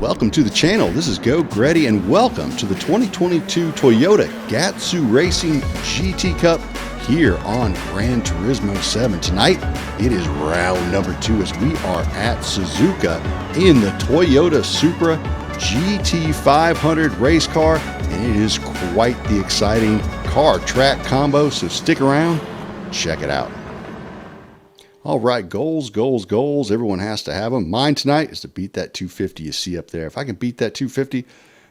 welcome to the channel. This is Go Gretty, and welcome to the 2022 Toyota Gazoo Racing GT Cup here on Gran Turismo 7. Tonight, it is round number 2 as we are at Suzuka in the Toyota Supra GT500 race car, and it is quite the exciting car track combo, so stick around, check it out. All right, goals. Everyone has to have them. Mine tonight is to beat that 250 you see up there. If I can beat that 250,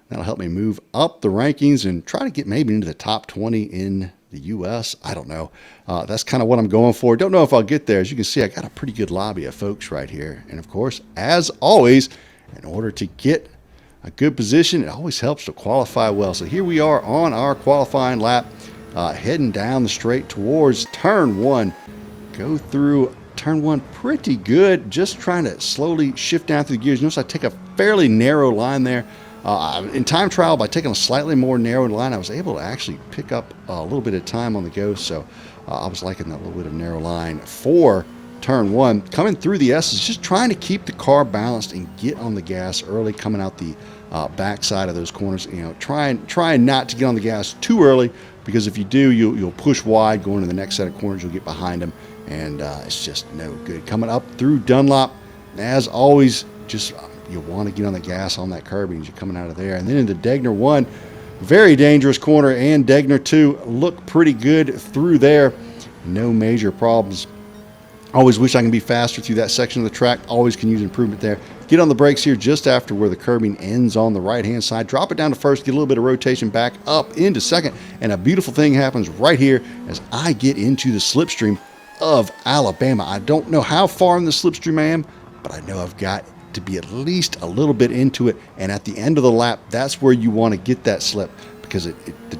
that'll help me move up the rankings and try to get maybe into the top 20 in the U.S. I don't know. That's kind of what I'm going for. Don't know if I'll get there. As you can see, I got a pretty good lobby of folks right here. And of course, as always, in order to get a good position, it always helps to qualify well. So here we are on our qualifying lap, heading down the straight towards turn 1. Go through turn 1 pretty good, just trying to slowly shift down through the gears. Notice I take a fairly narrow line there. In time trial, by taking a slightly more narrow line, I was able to actually pick up a little bit of time on the go, so I was liking that little bit of narrow line for turn 1. Coming through the S's, just trying to keep the car balanced and get on the gas early, coming out the back side of those corners. You know, trying not to get on the gas too early, because if you do, you'll push wide going to the next set of corners. You'll get behind them, and it's just no good. Coming up through Dunlop, as always, just you want to get on the gas on that curbing as you're coming out of there. And then into Degner 1, very dangerous corner, and Degner 2 look pretty good through there. No major problems. Always wish I can be faster through that section of the track. Always can use improvement there. Get on the brakes here just after where the curbing ends on the right-hand side. Drop it down to first, get a little bit of rotation back up into second, and a beautiful thing happens right here as I get into the slipstream of Alabama. I don't know how far in the slipstream I am, but I know I've got to be at least a little bit into it, and at the end of the lap, that's where you want to get that slip, because the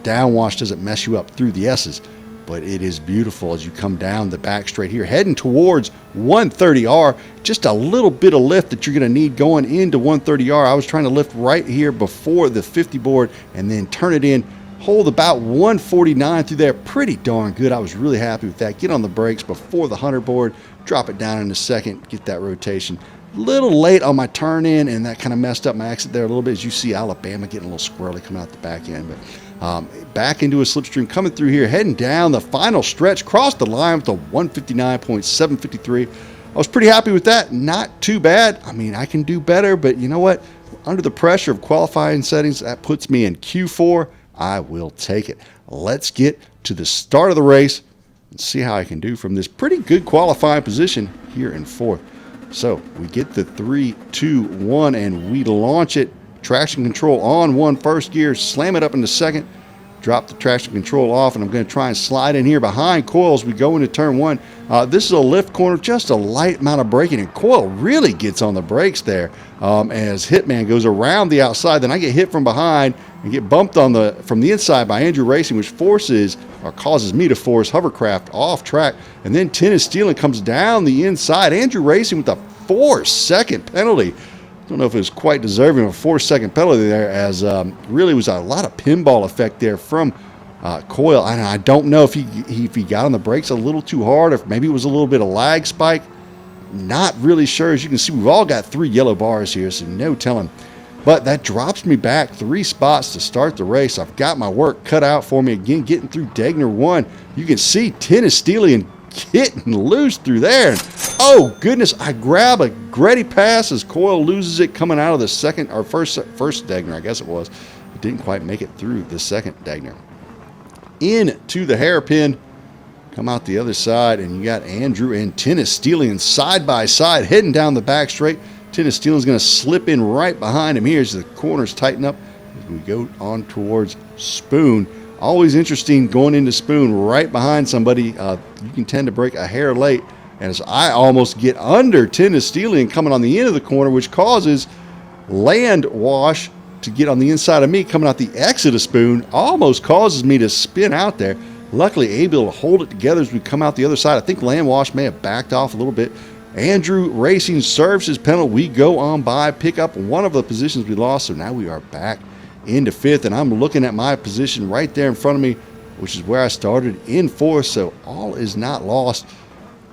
downwash doesn't mess you up through the S's. But it is beautiful as you come down the back straight here, heading towards 130R. Just a little bit of lift that you're going to need going into 130R. I was trying to lift right here before the 50 board and then turn it in, hold about 149 through there. Pretty darn good. I was really happy with that. Get on the brakes before the 100 board, drop it down in a second, get that rotation. Little late on my turn in, and that kind of messed up my exit there a little bit. As you see Alabama getting a little squirrely coming out the back end, but back into a slipstream coming through here, heading down the final stretch, crossed the line with a 159.753. I was pretty happy with that. Not too bad. I mean, I can do better, but you know what? Under the pressure of qualifying settings, that puts me in Q4. I will take it. Let's get to the start of the race and see how I can do from this pretty good qualifying position here in 4th. So we get the 3, 2, 1, and we launch it. Traction control on 1 first gear, slam it up into 2nd, drop the traction control off, and I'm going to try and slide in here behind Coyle as we go into turn 1. This is a lift corner, just a light amount of braking, and Coyle really gets on the brakes there as Hitman goes around the outside. Then I get hit from behind and get bumped on from the inside by Andrew Racing, which causes me to force Hovercraft off track. And then Tennis Stealing comes down the inside. Andrew Racing with a 4-second penalty. Don't know if it was quite deserving of a 4-second penalty there, as really was a lot of pinball effect there from Coyle. And I don't know if he got on the brakes a little too hard, or if maybe it was a little bit of lag spike. Not really sure. As you can see, we've all got 3 yellow bars here, so no telling. But that drops me back 3 spots to start the race. I've got my work cut out for me again, getting through Degner 1. You can see Tennis Stealing getting loose through there. And, oh goodness, I grab a Gretty pass as Coyle loses it coming out of the first Degner, I guess it was. It didn't quite make it through the second Degner. Into the hairpin, come out the other side, and you got Andrew and Tennis Stealing side by side heading down the back straight. Tennis Stealing is going to slip in right behind him here as the corners tighten up as we go on towards Spoon. Always interesting going into Spoon right behind somebody. You can tend to break a hair late. And as I almost get under Tennis Stealing coming on the end of the corner, which causes land wash to get on the inside of me coming out the exit of Spoon, almost causes me to spin out there. Luckily able to hold it together as we come out the other side. I think land wash may have backed off a little bit. Andrew Racing serves his penalty. We go on by, pick up one of the positions we lost, so now we are back into 5th, and I'm looking at my position right there in front of me, which is where I started in 4th, so all is not lost,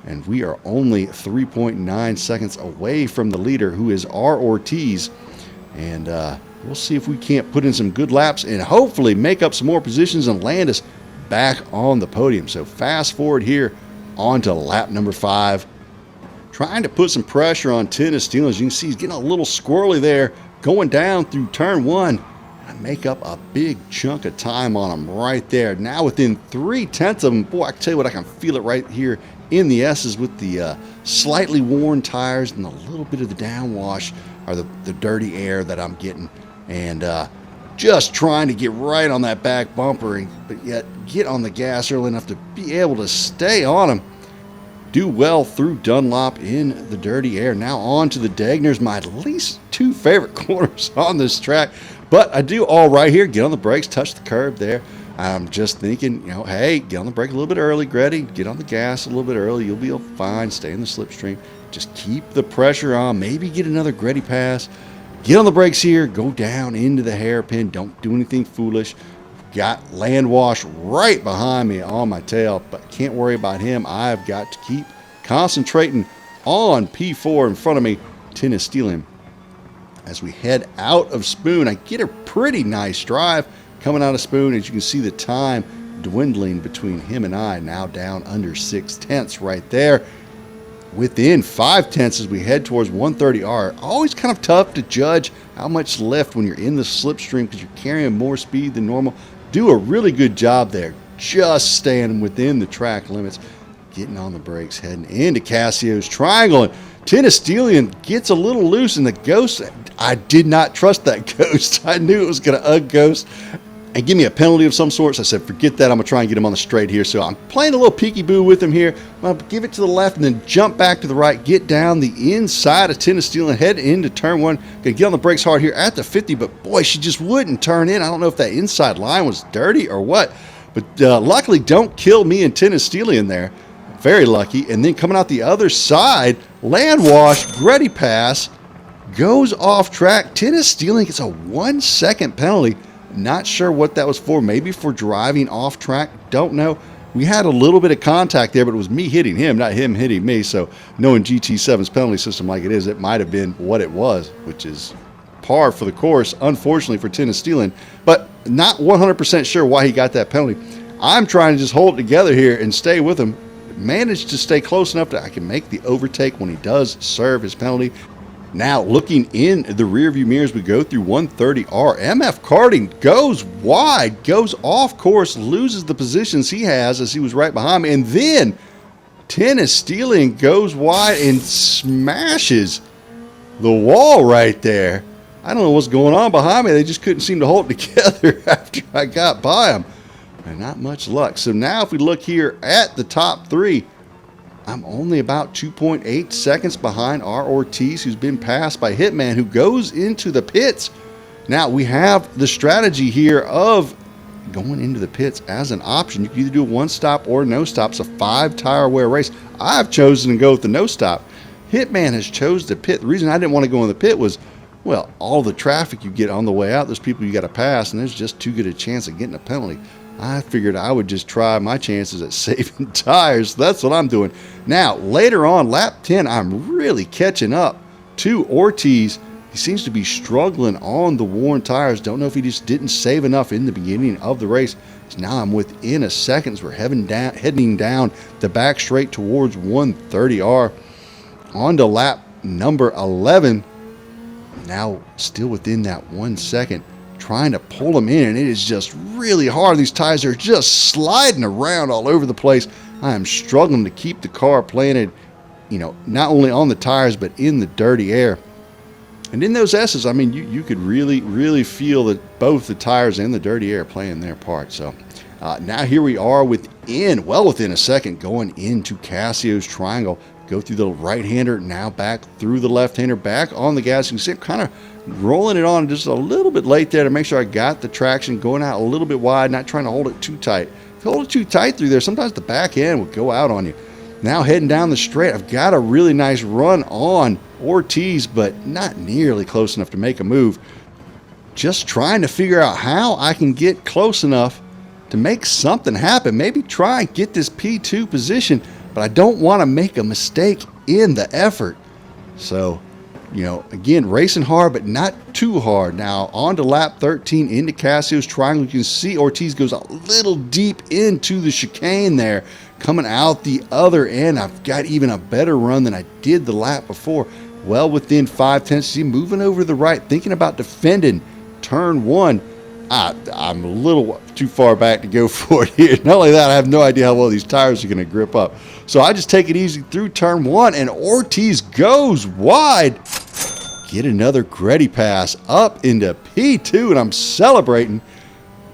and we are only 3.9 seconds away from the leader, who is R. Ortiz. And we'll see if we can't put in some good laps and hopefully make up some more positions and land us back on the podium. So fast forward here onto lap number 5. Trying to put some pressure on Tennis Stealing. As you can see, he's getting a little squirrely there, going down through turn 1. I make up a big chunk of time on him right there. Now within 3/10 of him. Boy, I can tell you what, I can feel it right here in the S's with the slightly worn tires and a little bit of the downwash, or the dirty air that I'm getting. And just trying to get right on that back bumper, but yet get on the gas early enough to be able to stay on him. Do well through Dunlop in the dirty air. Now on to the Dagners, my least 2 favorite corners on this track. But I do all right here. Get on the brakes, touch the curb there. I'm just thinking, you know, hey, get on the brake a little bit early, Gretty. Get on the gas a little bit early. You'll be fine. Stay in the slipstream. Just keep the pressure on. Maybe get another Gretty pass. Get on the brakes here. Go down into the hairpin. Don't do anything foolish. Got Landwash right behind me on my tail, but can't worry about him. I've got to keep concentrating on P4 in front of me, Tennis Stealing. As we head out of Spoon, I get a pretty nice drive coming out of Spoon. As you can see, the time dwindling between him and I, now down under 6/10 right there. Within 5/10 as we head towards 130R. Always kind of tough to judge how much left when you're in the slipstream because you're carrying more speed than normal. Do a really good job there, just staying within the track limits. Getting on the brakes, heading into Casio's Triangle. And Tennis Stealing gets a little loose in the Ghost. I did not trust that Ghost. I knew it was going to Ghost and give me a penalty of some sort. So I said, forget that. I'm going to try and get him on the straight here. So I'm playing a little peekaboo with him here. I'm going to give it to the left and then jump back to the right. Get down the inside of Tennis Stealing. Head into turn 1. Going to get on the brakes hard here at the 50. But boy, she just wouldn't turn in. I don't know if that inside line was dirty or what. But luckily, don't kill me and Tennis Stealing there. Very lucky. And then coming out the other side, Landwash, Gretty pass, goes off track. Tennis Stealing gets a 1-second penalty. Not sure what that was for. Maybe for driving off track. Don't know. We had a little bit of contact there, but it was me hitting him, not him hitting me. So knowing GT7's penalty system like it is, it might have been what it was, which is par for the course, unfortunately, for Tennis Stealing. But not 100% sure why he got that penalty. I'm trying to just hold it together here and stay with him. Managed to stay close enough that I can make the overtake when he does serve his penalty. Now looking in the rearview mirrors, we go through 130R. MF Karting goes wide, goes off course, loses the positions he has as he was right behind me, and then Tennis Stealing goes wide and smashes the wall right there. I don't know what's going on behind me. They just couldn't seem to hold it together after I got by them. And not much luck. So now if we look here at the top 3, I'm only about 2.8 seconds behind R. Ortiz, who's been passed by Hitman, who goes into the pits. Now we have the strategy here of going into the pits as an option. You can either do a 1-stop or no stop. It's a 5-tire wear race. I've chosen to go with the no stop. Hitman has chosen to pit. The reason I didn't want to go in the pit was, well, all the traffic you get on the way out, there's people you got to pass, and there's just too good a chance of getting a penalty. I figured I would just try my chances at saving tires. So that's what I'm doing. Now, later on, lap 10, I'm really catching up to Ortiz. He seems to be struggling on the worn tires. Don't know if he just didn't save enough in the beginning of the race. So now I'm within a second as we're heading down the back straight towards 130R. On to lap number 11. Now still within that 1 second. Trying to pull them in, and it is just really hard. These tires are just sliding around all over the place. I am struggling to keep the car planted, you know, not only on the tires, but in the dirty air. And in those S's, I mean, you could really feel that both the tires and the dirty air playing their part. So now here we are well within a second, going into Casio's Triangle. Go through the right-hander, now back through the left-hander, back on the gas. You can see I'm kind of rolling it on just a little bit late there to make sure I got the traction, going out a little bit wide, not trying to hold it too tight. If you hold it too tight through there, sometimes the back end will go out on you. Now heading down the straight, I've got a really nice run on Ortiz, but not nearly close enough to make a move. Just trying to figure out how I can get close enough to make something happen. Maybe try and get this P2 position, but I don't want to make a mistake in the effort. So you know, again, racing hard, but not too hard. Now, on to lap 13 into Casio's Triangle. You can see Ortiz goes a little deep into the chicane there. Coming out the other end, I've got even a better run than I did the lap before. Well within 5/10. See, moving over to the right, thinking about defending turn 1. I'm a little too far back to go for it here. Not only that, I have no idea how well these tires are going to grip up. So I just take it easy through turn 1, and Ortiz goes wide. Get another Gretty pass up into P2, and I'm celebrating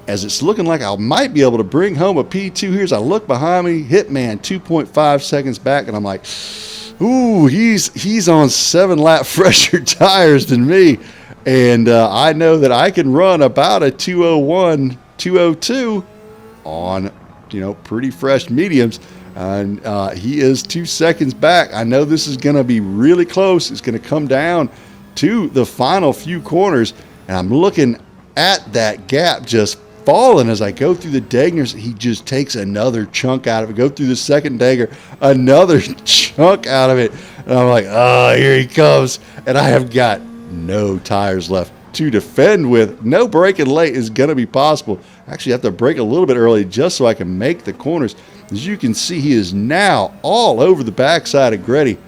as it's looking like I might be able to bring home a P2 here. As I look behind me, Hitman 2.5 seconds back, and I'm like, ooh, he's on 7 lap fresher tires than me. And I know that I can run about a 201, 202 on, you know, pretty fresh mediums. And he is 2 seconds back. I know this is going to be really close. It's going to come down to the final few corners. And I'm looking at that gap just falling as I go through the Dagners. He just takes another chunk out of it. Go through the second Dagger, another chunk out of it. And I'm like, oh, here he comes. And I have got no tires left to defend with. No braking late is going to be possible. Actually, I have to brake a little bit early just so I can make the corners. As you can see, he is now all over the backside of Gretty,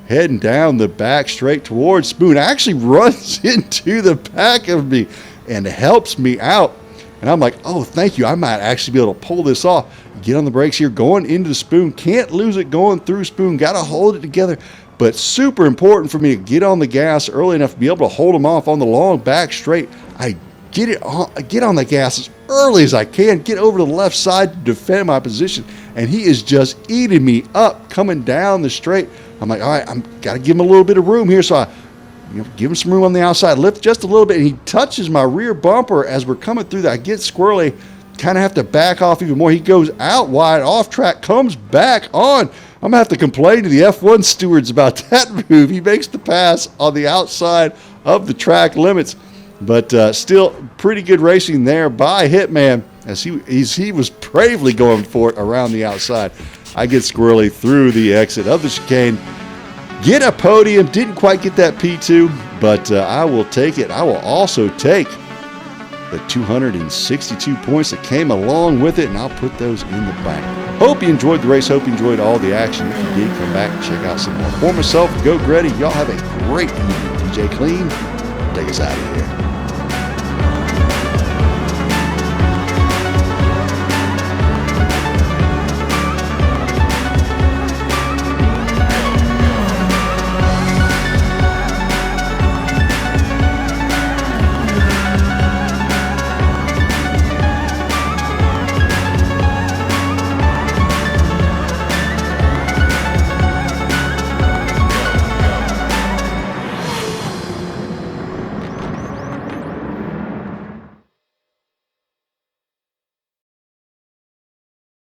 heading down the back straight towards Spoon. Actually runs into the back of me and helps me out. And I'm like, oh, thank you. I might actually be able to pull this off. Get on the brakes here, going into the Spoon. Can't lose it going through Spoon. Got to hold it together. But super important for me to get on the gas early enough to be able to hold him off on the long back straight. I get on the gas as early as I can, get over to the left side to defend my position, and he is just eating me up coming down the straight. I'm like, all right, I'm got to give him a little bit of room here, so I give him some room on the outside, lift just a little bit, and he touches my rear bumper as we're coming through that. I get squirrely, kind of have to back off even more. He goes out wide, off track, comes back on. I'm going to have to complain to the F1 stewards about that move. He makes the pass on the outside of the track limits. But still pretty good racing there by Hitman as he was bravely going for it around the outside. I get squirrely through the exit of the chicane. Get a podium. Didn't quite get that P2, but I will take it. I will also take the 262 points that came along with it, and I'll put those in the bank. Hope you enjoyed the race. Hope you enjoyed all the action. If you did, come back and check out some more. For myself, Go Gretty, y'all have a great evening. DJ Clean, take us out of here.